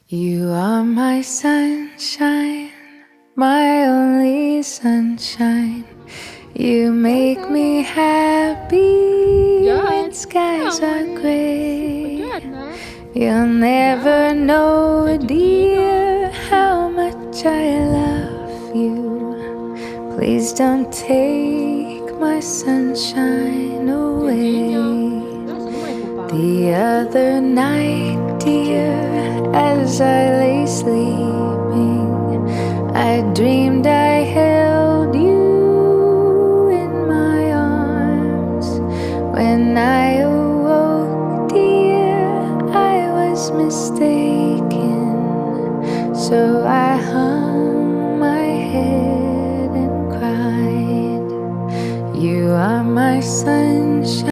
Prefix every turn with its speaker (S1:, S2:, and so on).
S1: You are my sunshine, my only sunshine. You make me happy when skies are gray. You'll never know, dear, how much I love you. Please don't take my sunshine away. The other night, dear, as I lay sleeping, I dreamed